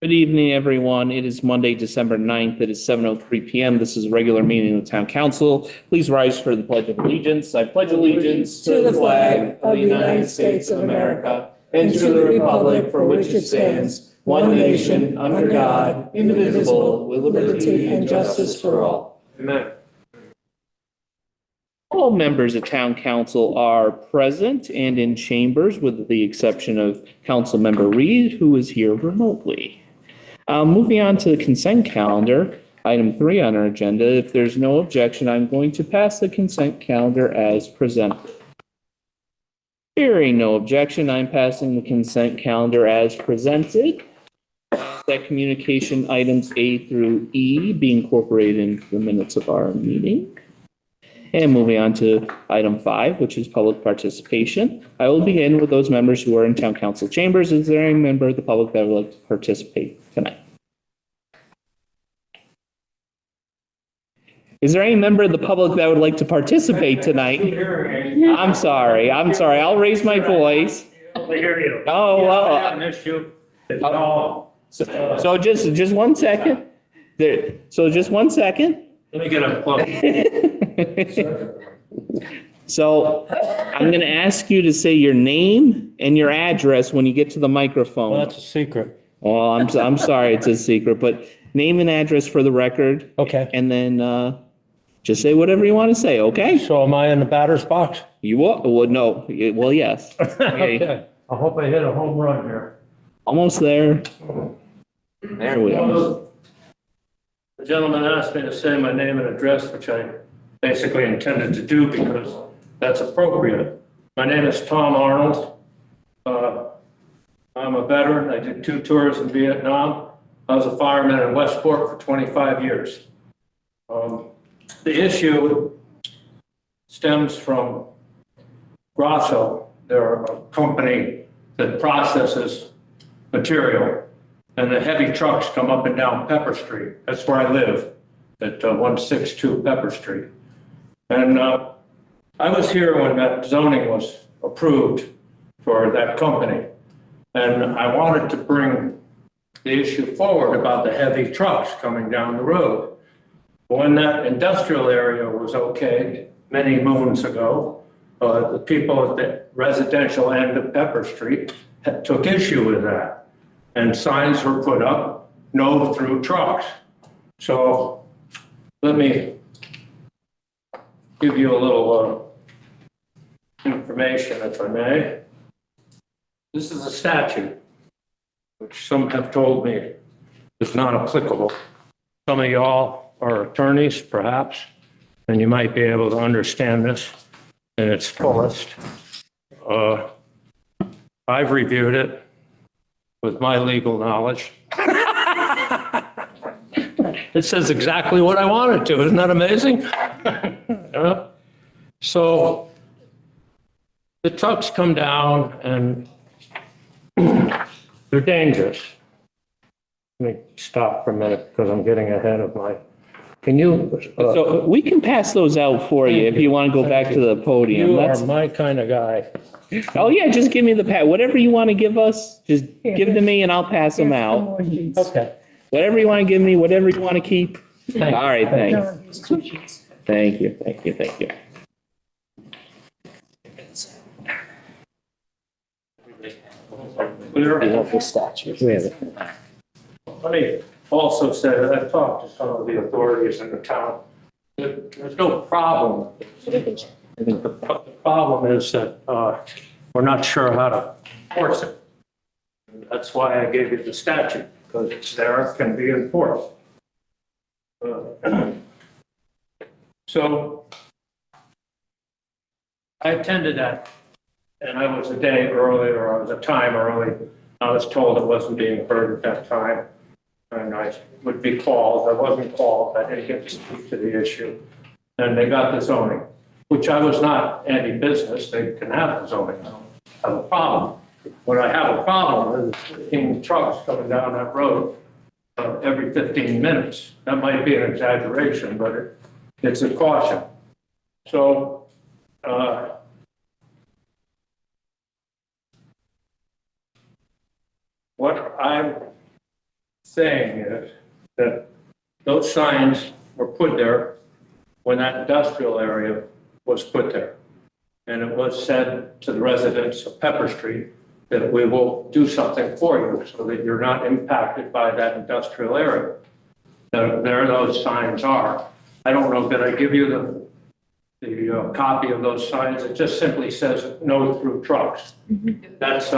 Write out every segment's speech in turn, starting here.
Good evening, everyone. It is Monday, December 9th. It is 7:03 p.m. This is a regular meeting of the Town Council. Please rise for the Pledge of Allegiance. I pledge allegiance to the flag of the United States of America and to the republic for which it stands, one nation, under God, indivisible, with liberty and justice for all. Amen. All members of Town Council are present and in chambers, with the exception of Councilmember Reed, who is here remotely. Moving on to the consent calendar, item 3 on our agenda. If there's no objection, I'm going to pass the consent calendar as presented. Hearing no objection, I'm passing the consent calendar as presented. That communication items A through E be incorporated into the minutes of our meeting. And moving on to item 5, which is public participation. I will begin with those members who are in Town Council chambers. Is there any member of the public that would like to participate tonight? Is there any member of the public that would like to participate tonight? I'm sorry. I'll raise my voice. I hear you. Oh, well. I miss you. It's all. So just 1 second. So just 1 second. Let me get a plug. So I'm going to ask you to say your name and your address when you get to the microphone. Well, that's a secret. Well, I'm sorry, it's a secret, but name and address for the record. Okay. And then just say whatever you want to say, okay? So am I in the batter's box? You are, well, no, well, yes. Okay. I hope I hit a home run here. Almost there. There we go. The gentleman asked me to say my name and address, which I basically intended to do because that's appropriate. My name is Tom Arnold. I'm a veteran. I did 2 tours in Vietnam. I was a fireman in Westport for 25 years. The issue stems from Grasso. They're a company that processes material, and the heavy trucks come up and down Pepper Street. That's where I live, at 162 Pepper Street. And I was here when that zoning was approved for that company. And I wanted to bring the issue forward about the heavy trucks coming down the road. When that industrial area was okay many moons ago, the people at the residential end of Pepper Street took issue with that. And signs were put up, no through trucks. So let me give you a little information, if I may. This is a statute, which some have told me is not applicable. Some of y'all are attorneys, perhaps, and you might be able to understand this in its fullest. I've reviewed it with my legal knowledge. It says exactly what I want it to. Isn't that amazing? So the trucks come down and they're dangerous. Let me stop for a minute because I'm getting ahead of my, can you? So we can pass those out for you if you want to go back to the podium. You That's, are my kind of guy. oh yeah, just give me the whatever you want to give us, just give to me and I'll pass them out. Okay. Whatever you want to give me, whatever you want to keep. All Thank you. right, thanks. Thank you. Clear? We have the statute. We have it. Let me also say that I've talked to some of the authorities in the town. There's no problem. The problem is that we're not sure how to enforce it. That's why I gave you the statute, because it's there, it can be enforced. So I attended that, and I was a day early, or I was a time early. I was told it wasn't being heard at that time, and I would be called. I wasn't called. I didn't get to speak to the issue. And they got the zoning, which I was not anti-business. They can have the zoning. I don't have a problem. What I have a problem is 15 trucks coming down that road every 15 minutes. That might be an exaggeration, but it's a caution. So what I'm saying is that those signs were put there when that industrial area was put there. And it was said to the residents of Pepper Street that we will do something for you so that you're not impacted by that industrial area. There those signs are. I don't know, did I give you the copy of those signs? It just simply says no through trucks. That's,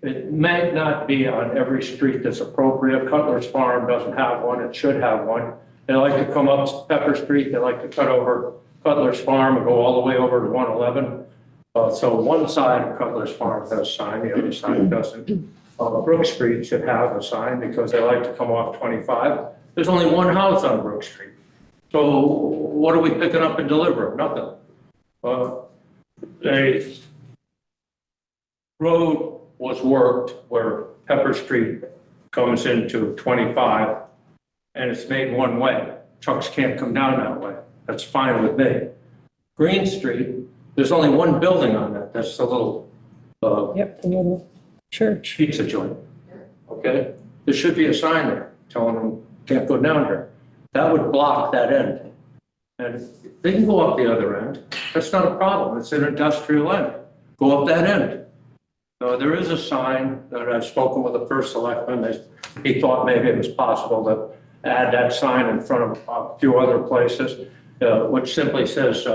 it may not be on every street that's appropriate. Cutler's Farm doesn't have one, it should have one. They like to come up Pepper Street, they like to cut over Cutler's Farm and go all the way over to 111. So one side of Cutler's Farm has a sign, the other side doesn't. Brook Street should have a sign because they like to come off 25. There's only one house on Brook Street. So what are we picking up and delivering? Nothing. The road was worked where Pepper Street comes into 25 and it's made one way. Trucks can't come down that way. That's fine with me. Green Street, there's only one building on that. That's the little Yep, the little church. pizza joint. Okay? There should be a sign there telling them can't go down here. That would block that end. And they can go up the other end. That's not a problem. It's an industrial end. Go up that end. There is a sign that I've spoken with the first selectman. He thought maybe it was possible to add that sign in front of a few other places, which simply says,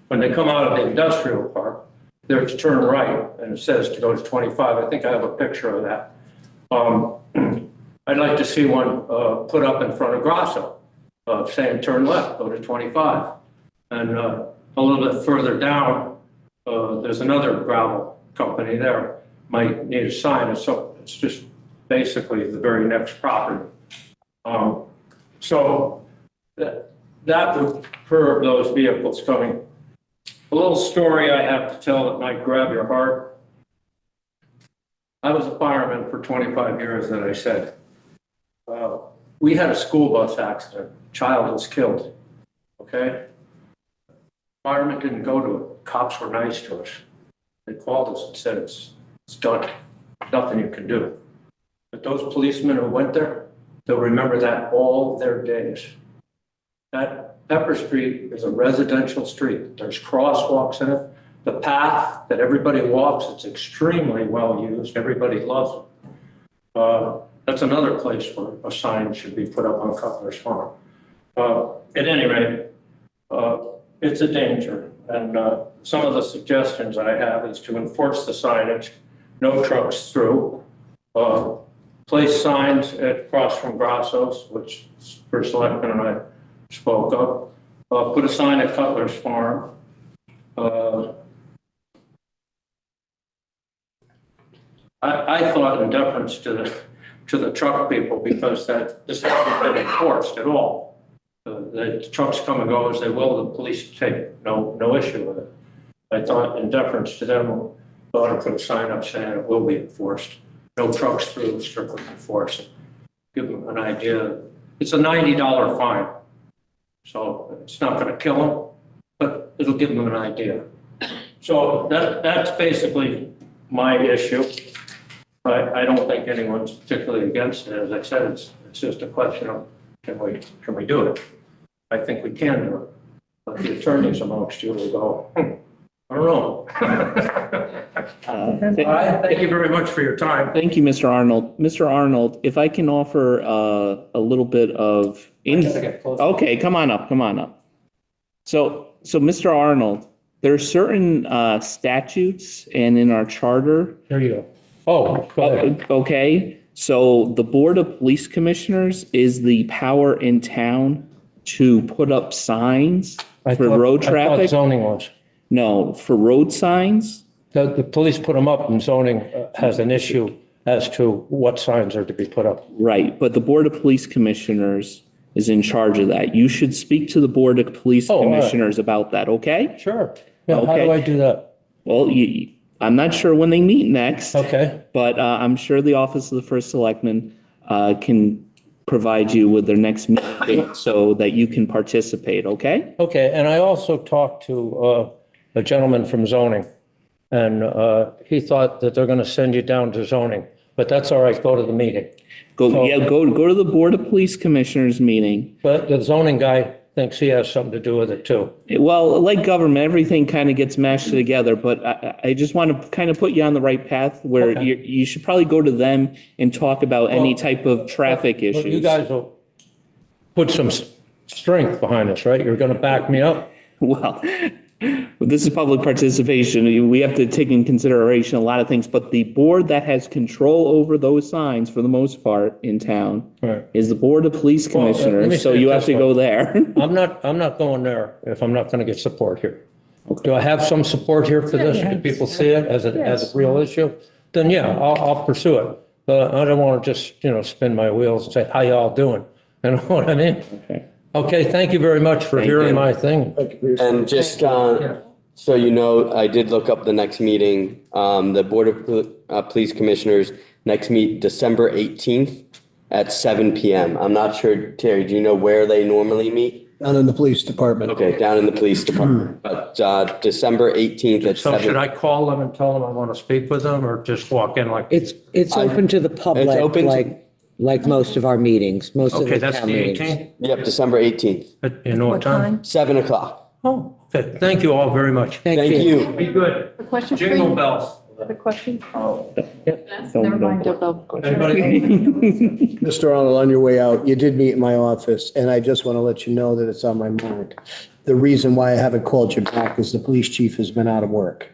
when they come out of the industrial park, they're to turn right, and it says to go to 25. I think I have a picture of that. I'd like to see one put up in front of Grasso, saying turn left, go to 25. And a little bit further down, there's another gravel company there. Might need a sign, so it's just basically the very next property. So that would curb those vehicles coming. A little story I have to tell that might grab your heart. I was a fireman for 25 years, as I said. We had a school bus accident. A child was killed. Okay? Firemen didn't go to it. Cops were nice to us. They called us and said, it's done. Nothing you can do. But those policemen who went there, they'll remember that all their days. That Pepper Street is a residential street. There's crosswalks in it. The path that everybody walks, it's extremely well used. Everybody loves it. That's another place where a sign should be put up on Cutler's Farm. At any rate, it's a danger. And some of the suggestions I have is to enforce the signage, no trucks through, place signs across from Grasso's, which First Selectman and I spoke of, put a sign at Cutler's Farm. I thought in deference to the truck people, because this hasn't been enforced at all. The trucks come and go as they will, the police take no issue with it. I thought in deference to them, ought to put a sign up saying it will be enforced. No trucks through, strictly enforced. Give them an idea. It's a $90 fine. So it's not going to kill them, but it'll give them an idea. So that's basically my issue. I don't think anyone's particularly against it. As I said, it's just a question of can we do it? I think we can do it. But the attorneys amongst you will go, I don't know. All right, thank you very much for your time. Thank you, Mr. Arnold. Mr. Arnold, if I can offer a little bit of okay, come on up. So Mr. Arnold, there are certain statutes and in our charter. There you go. Oh, go ahead. Okay, so the Board of Police Commissioners is the power in town to put up signs for road I traffic. thought zoning was. No, for road signs. The police put them up and zoning has an issue as to what signs are to be put up. Right, but the Board of Police Commissioners is in charge of that. You should speak to the Board of Police all right. Commissioners about that, okay? Sure. Yeah, How Okay. do I do that? Well, I'm not sure when they meet next. Okay. But I'm sure the Office of the First Selectman can provide you with their next meeting date so that you can participate, okay? Okay, and I also talked to a gentleman from zoning, and he thought that they're going to send you down to zoning. but that's all right, go to the meeting. Go, So- yeah, go to the Board of Police Commissioners meeting. But the zoning guy thinks he has something to do with it too. Well, like government, everything kind of gets mashed together, but I just want to kind of put you on the right path where Okay. you should probably go to them and talk about any Well, type of traffic But you issues. guys will put some strength behind this, right? You're going to back me up? Well, this is public participation. We have to take in consideration a lot of things, but the board that has control over those signs for the most part in town Right. is the Board of Police Well, let me Commissioners, so say it you have this to way. go there. I'm not going there if I'm not going to get support here. Do I have some support here for this? If people see it as a real issue, then yeah, I'll pursue it. But I don't want to just, spin my wheels and say, how y'all doing? You know what I mean? Okay. Okay, thank you very much for hearing my thing. And just, so you know, I did look up the next meeting, the Board of Police Commissioners, next meet December 18th at 7 PM. I'm not sure, Terry, do you know where they normally meet? Down in the police department. Okay, down in the police department, but, December 18th at So should 7. I call them and tell them I want to speak with them or just walk in like? It's open to the public, open to- like most of our meetings, most of Okay, the that's town the meetings. 18th? Yep, December 18th, You know what time? 7 o'clock. Oh, okay. Thank you all very much. Thank you. Be good. The question for Jingle you, bells. the question, Don't- never mind, don't- don't go. Anybody? Mr. Arnold, on your way out, you did meet in my office, and I just want to let you know that it's on my mind. The reason why I haven't called you back is the police chief has been out of work.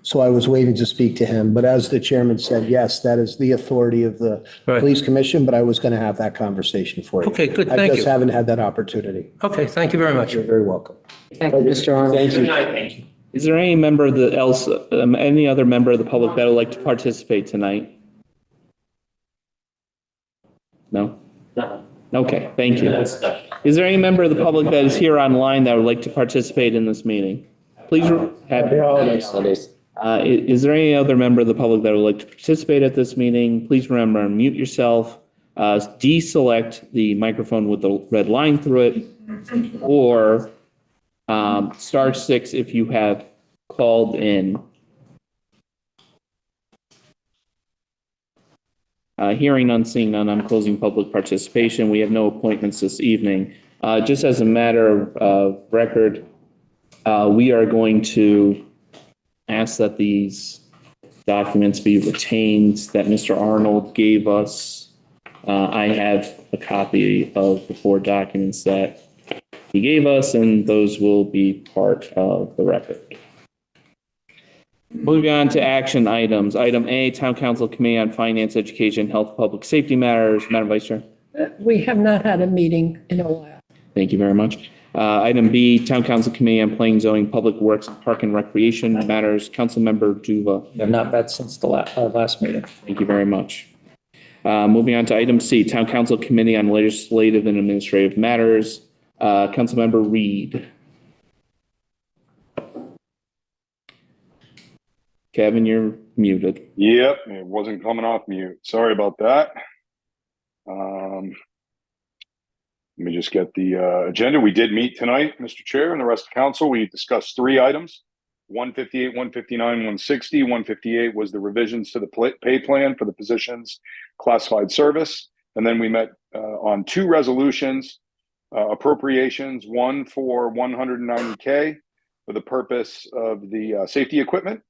So I was waiting to speak to him, but as the chairman said, yes, that is the authority of the Right. police commission, but I was going to have that conversation for you. Okay, good, I thank just you. haven't had that opportunity. Okay, thank you very much. You're very welcome. Thank you, Mr. Arnold. Thank you. Thank you. Is there any member of any other member of the public that would like to participate tonight? No? Okay, thank you. Is there any member of the public that is here online that would like to participate in this meeting? Please, happy holidays. Is there any other member of the public that would like to participate at this meeting? Please remember, mute yourself, deselect the microphone with the red line through it, or *6 if you have called in. Hearing none, seeing none, I'm closing public participation. We have no appointments this evening. Just as a matter of record, we are going to ask that these documents be retained that Mr. Arnold gave us. I have a copy of the 4 documents that he gave us, and those will be part of the record. Moving on to action items. Item A, Town Council Committee on Finance, Education, Health, Public Safety Matters. Madam Vice Chair. We have not had a meeting in a while. Thank you very much. Item B, Town Council Committee on Planning, Zoning, Public Works, Park and Recreation Matters. Councilmember Juva. We have not met since the last meeting. Thank you very much. Moving on to item C, Town Council Committee on Legislative and Administrative Matters. Councilmember Reed. Kevin, you're muted. Yep, it wasn't coming off mute. Sorry about that. Let me just get the agenda. We did meet tonight, Mr. Chair, and the rest of council. We discussed 3 items, 158, 159, 160. 158 was the revisions to the pay plan for the positions classified service. And then we met on 2 resolutions, appropriations, one for $190K for the purpose of the safety equipment.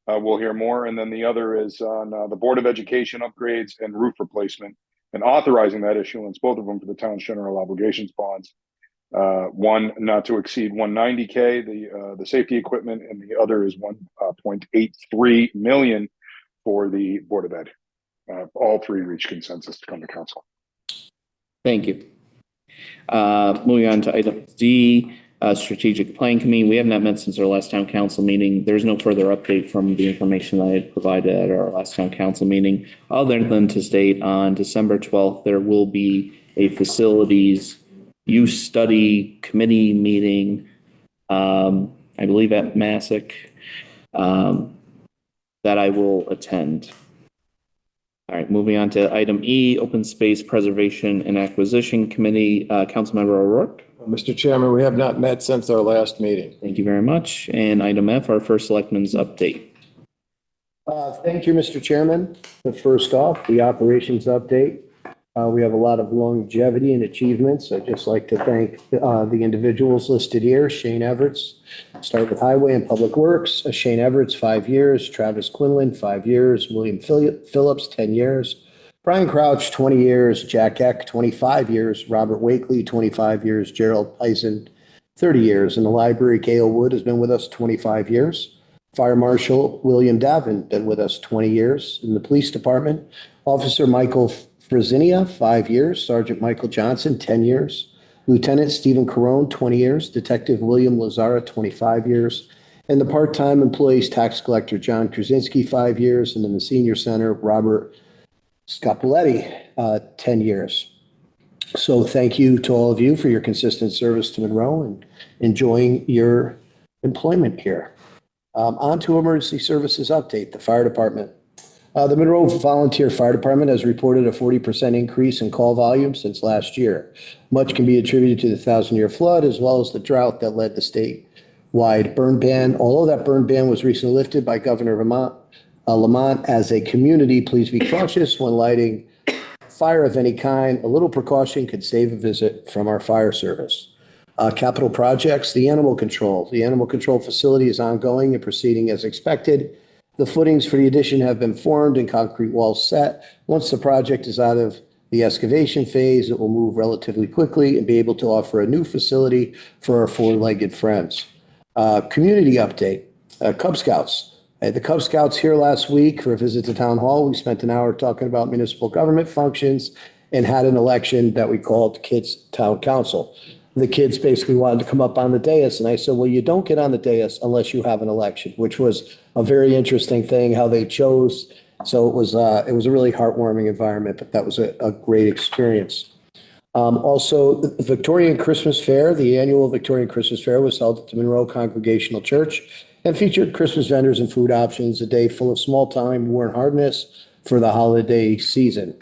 We'll hear more. And then the other is on the Board of Education upgrades and roof replacement, and authorizing that issuance, both of them for the town's general obligations bonds. One not to exceed 190K, the safety equipment, and the other is 1.83 million for the Board of Ed. All 3 reached consensus to come to council. Thank you. Moving on to item D, Strategic Planning Committee. We have not met since our last town council meeting. There's no further update from the information that I had provided at our last town council meeting, other than to state on December 12th, there will be a facilities use study committee meeting, I believe at Massac, that I will attend. All right, moving on to item E, Open Space Preservation and Acquisition Committee. Councilmember O'Rourke. Mr. Chairman, we have not met since our last meeting. Thank you very much. And item F, our first selectman's update. Thank you, Mr. Chairman. But first off, the operations update. We have a lot of longevity and achievements. I'd just like to thank the individuals listed here. Shane Everett, start with Highway and Public Works. Shane Everett, 5 years. Travis Quinlan, 5 years. William Phillips, 10 years. Brian Crouch, 20 years. Jack Eck, 25 years. Robert Wakely, 25 years. Gerald Eisen, 30 years. In the library, Gail Wood has been with us 25 years. Fire Marshal William Davin, been with us 20 years. In the police department, Officer Michael Frazinia, 5 years. Sergeant Michael Johnson, 10 years. Lieutenant Stephen Carone, 20 years. Detective William Lazara, 25 years. And the part-time employees, tax collector John Krasinski, 5 years. And in the senior center, Robert Scapoletti, 10 years. So thank you to all of you for your consistent service to Monroe and enjoying your employment here. On to emergency services update, the fire department. The Monroe Volunteer Fire Department has reported a 40% increase in call volume since last year. Much can be attributed to the 1,000-year flood as well as the drought that led the statewide burn ban. Although that burn ban was recently lifted by Governor Lamont, as a community, please be cautious when lighting fire of any kind. A little precaution could save a visit from our fire service. Capital projects, the animal control. The animal control facility is ongoing and proceeding as expected. The footings for the addition have been formed and concrete walls set. Once the project is out of the excavation phase, it will move relatively quickly and be able to offer a new facility for our four-legged friends. Community update, Cub Scouts. The Cub Scouts here last week for a visit to Town Hall. We spent an hour talking about municipal government functions and had an election that we called Kids Town Council. The kids basically wanted to come up on the dais, and I said, well, you don't get on the dais unless you have an election, which was a very interesting thing, how they chose. So it was a really heartwarming environment, but that was a great experience. Also, the Victorian Christmas Fair, the annual Victorian Christmas Fair was held at the Monroe Congregational Church and featured Christmas vendors and food options, a day full of small-time warm hardness for the holiday season.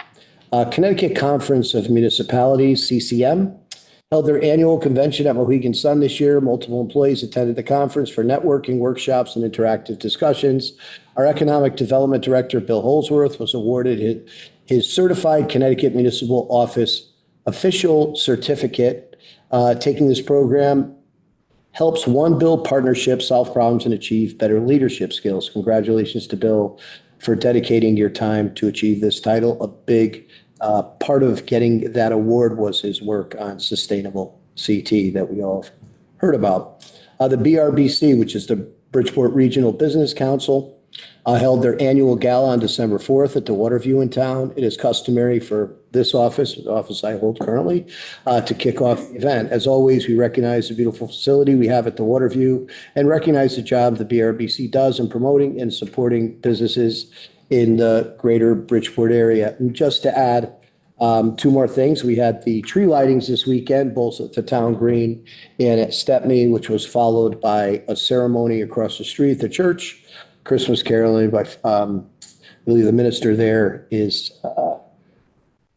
Connecticut Conference of Municipalities, CCM, held their annual convention at Mohegan Sun this year. Multiple employees attended the conference for networking, workshops, and interactive discussions. Our Economic Development Director, Bill Holsworth, was awarded his Certified Connecticut Municipal Office Official Certificate. Taking this program helps one build partnerships, solve problems, and achieve better leadership skills. Congratulations to Bill for dedicating your time to achieve this title. A big part of getting that award was his work on sustainable CT that we all heard about. The BRBC, which is the Bridgeport Regional Business Council, held their annual gala on December 4th at the Waterview in town. It is customary for this office, the office I hold currently, to kick off the event. As always, we recognize the beautiful facility we have at the Waterview and recognize the job the BRBC does in promoting and supporting businesses in the greater Bridgeport area. And just to add two more things, we had the tree lightings this weekend, both at the Town Green and at Stepney, which was followed by a ceremony across the street at the church, Christmas caroling by, I believe the minister there is,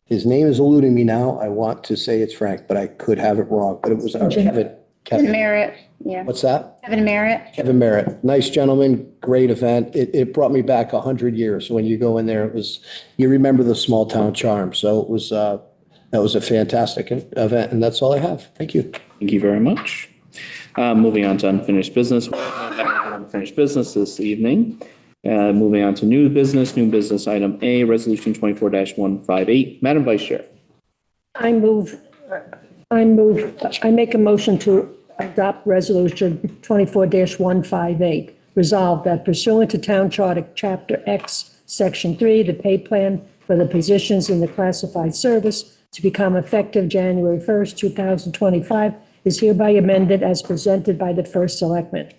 his name is eluding me now. I want to say it's Frank, but I could have it wrong, but it was Kevin. Kevin Merritt, yeah. What's that? Kevin Merritt. Kevin Merritt. Nice gentleman, great event. It brought me back 100 years. When you go in there, it was, you remember the small town charm. So it was, that was a fantastic event, and that's all I have. Thank you. Thank you very much. Moving on to unfinished business. We have no unfinished business this evening. Moving on to new business item A, resolution 24-158. Madam Vice Chair. I make a motion to adopt resolution 24-158. Resolved that pursuant to Town Charter, Chapter X, Section 3, the pay plan for the positions in the classified service to become effective January 1st, 2025 is hereby amended as presented by the first selectman.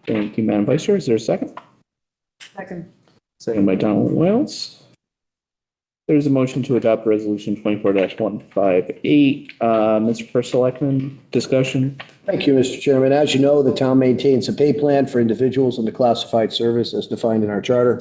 Thank you, Madam Vice Chair. Is there a second? Second. Second by Donald Wells. There's a motion to adopt resolution 24-158. Mr. First Selectman, discussion? Thank you, Mr. Chairman. As you know, the town maintains a pay plan for individuals in the classified service as defined in our charter.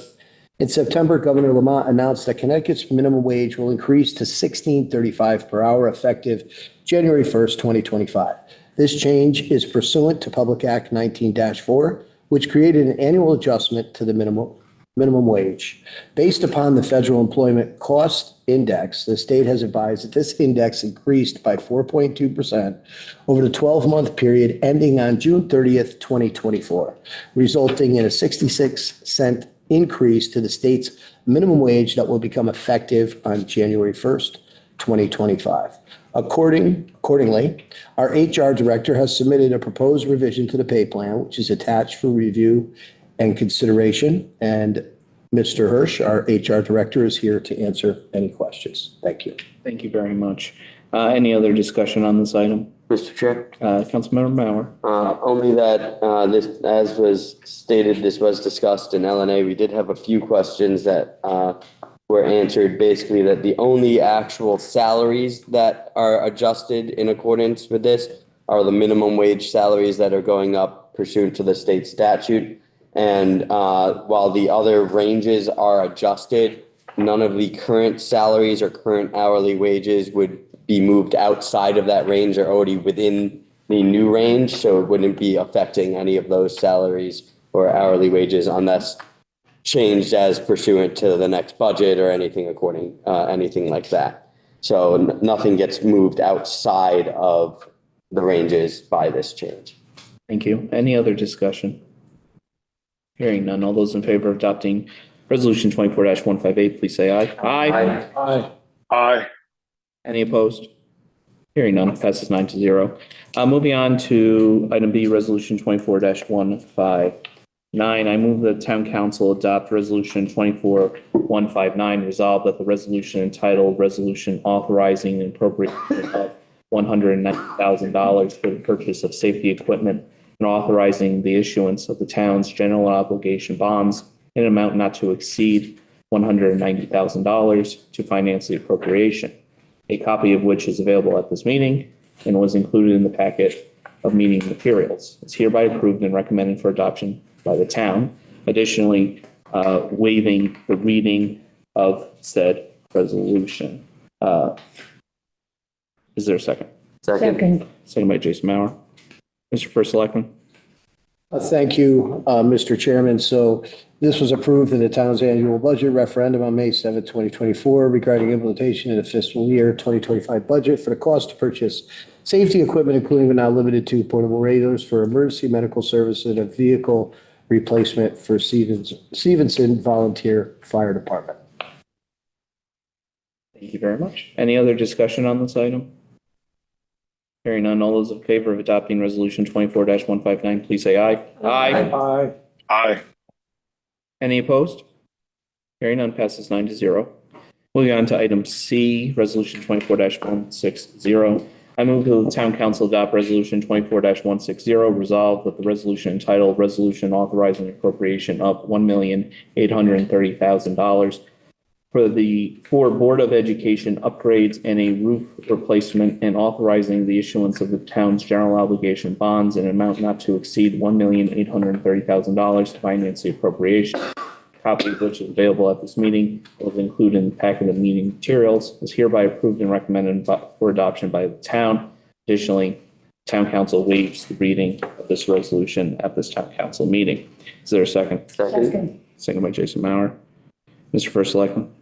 In September, Governor Lamont announced that Connecticut's minimum wage will increase to $16.35 per hour effective January 1st, 2025. This change is pursuant to Public Act 19-4, which created an annual adjustment to the minimum wage. Based upon the federal employment cost index, the state has advised that this index increased by 4.2% over the 12-month period ending on June 30th, 2024, resulting in a 66-cent increase to the state's minimum wage that will become effective on January 1st, 2025. Accordingly, our HR director has submitted a proposed revision to the pay plan, which is attached for review and consideration. And Mr. Hirsch, our HR director, is here to answer any questions. Thank you. Thank you very much. Any other discussion on this item? Mr. Chair? Councilmember Mauer. Only that, this, as was stated, this was discussed in LNA. We did have a few questions that, were answered. Basically, that the only actual salaries that are adjusted in accordance with this are the minimum wage salaries that are going up pursuant to the state statute. And while the other ranges are adjusted, none of the current salaries or current hourly wages would be moved outside of that range. They're already within the new range, so it wouldn't be affecting any of those salaries or hourly wages unless changed as pursuant to the next budget or anything anything like that. So nothing gets moved outside of the ranges by this change. Thank you. Any other discussion? Hearing none. All those in favor of adopting Resolution 24-158, please say aye. Aye. Aye. Aye. Any opposed? Hearing none, passes 9-0. Moving on to item B, Resolution 24-159. I move that Town Council adopt Resolution 24-159, resolve that the resolution entitled Resolution Authorizing and Appropriation of $190,000 for the purchase of safety equipment and authorizing the issuance of the town's general obligation bonds in an amount not to exceed $190,000 to finance the appropriation, a copy of which is available at this meeting and was included in the packet of meeting materials. It's hereby approved and recommended for adoption by the town. Additionally, waiving the reading of said resolution. Is there a second? Second. Second by Jason Mauer. Mr. First Selectman. Thank you, Mr. Chairman. So this was approved in the town's annual budget referendum on May 7th, 2024 regarding implementation of the fiscal year 2025 budget for the cost to purchase safety equipment, including but not limited to portable radios for emergency medical service and a vehicle replacement for Stevenson Volunteer Fire Department. Thank you very much. Any other discussion on this item? Hearing none, all those in favor of adopting Resolution 24-159, please say aye. Aye. Aye. Aye. Any opposed? Hearing none, passes 9-0. Moving on to item C, Resolution 24-160. I move that the Town Council adopt Resolution 24-160, resolve that the resolution entitled Resolution Authorizing Appropriation of $1,830,000 for Board of Education upgrades and a roof replacement and authorizing the issuance of the town's general obligation bonds in an amount not to exceed $1,830,000 to finance the appropriation. Copy of which is available at this meeting was included in the packet of meeting materials, is hereby approved and recommended for adoption by the town. Additionally, Town Council waives the reading of this resolution at this Town Council meeting. Is there a second? Second. Second by Jason Mauer. Mr. First Selectman.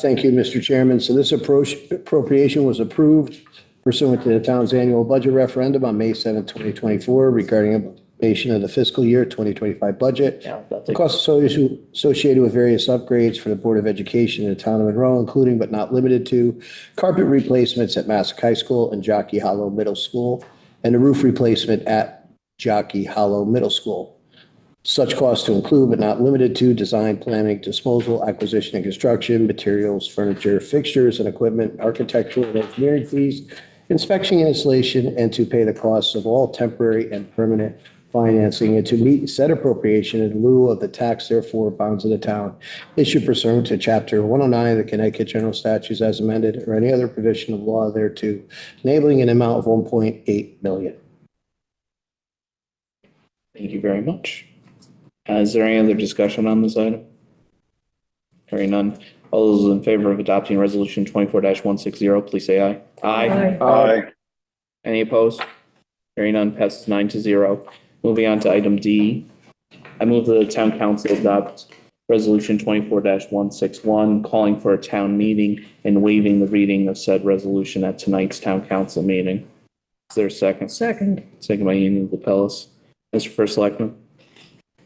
Thank you, Mr. Chairman. So this appropriation was approved pursuant to the town's annual budget referendum on May 7th, 2024 regarding implementation of the fiscal year 2025 budget. The costs associated with various upgrades for the Board of Education in the town of Monroe, including but not limited to carpet replacements at Massac High School and Jockey Hollow Middle School, and a roof replacement at Jockey Hollow Middle School. Such costs to include but not limited to design, planning, disposal, acquisition and construction, materials, furniture, fixtures and equipment, architectural and engineering fees, inspection and installation, and to pay the costs of all temporary and permanent financing, and to meet said appropriation in lieu of the tax therefore bonds of the town issued pursuant to Chapter 109 of the Connecticut General Statutes as amended, or any other provision of law thereto, enabling an amount of $1.8 million. Thank you very much. Is there any other discussion on this item? Hearing none. All those in favor of adopting Resolution 24-160, please say aye. Aye. Aye. Any opposed? Hearing none, passes 9-0. Moving on to item D, I move that the town council adopt resolution 24-161, calling for a town meeting and waiving the reading of said resolution at tonight's town council meeting. Is there a second? Second. Second by Enid Lapellis. Mr. First Selectman?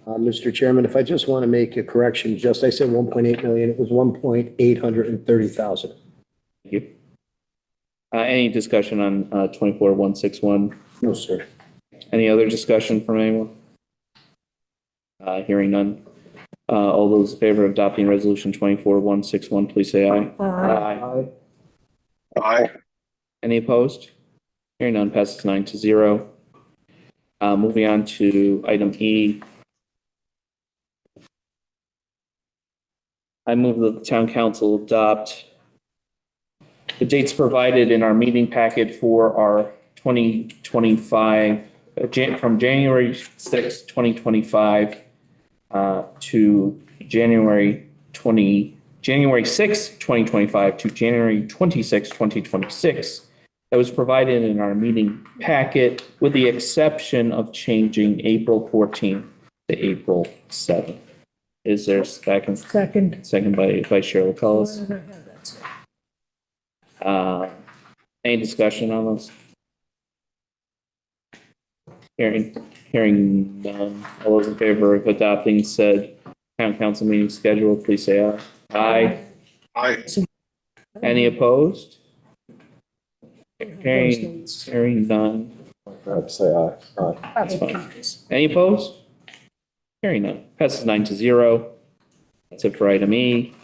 Mr. Chairman, if I just want to make a correction, I said 1.8 million, it was 1,830,000. Thank you. Any discussion on 24-161? No, sir. Any other discussion from anyone? Hearing none. All those in favor of adopting resolution 24-161, please say aye. Aye. Aye. Any opposed? Hearing none, passes 9-0. Moving on to item E. I move that the town council adopt the dates provided in our meeting packet for our 2025, from January 6th, 2025 to January 6th, 2025 to January 26th, 2026. That was provided in our meeting packet with the exception of changing April 14th to April 7th. Is there a second? Second. Second by Vice Chair Lapellis. Any discussion on those? Hearing none. All those in favor of adopting said town council meeting schedule, please say aye. Aye. Aye. Any opposed? Hearing none. I'd say aye. Aye. That's fine. Any opposed? Hearing none. Passes 9-0. That's it for item E.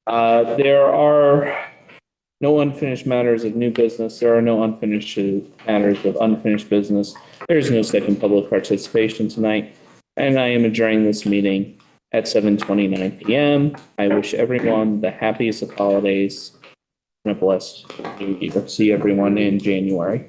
There are no unfinished matters of new business. There are no unfinished matters of unfinished business. There is no second public participation tonight. And I am adjourning this meeting at 7:29 p.m. I wish everyone the happiest of holidays and a blessed new year. See everyone in January.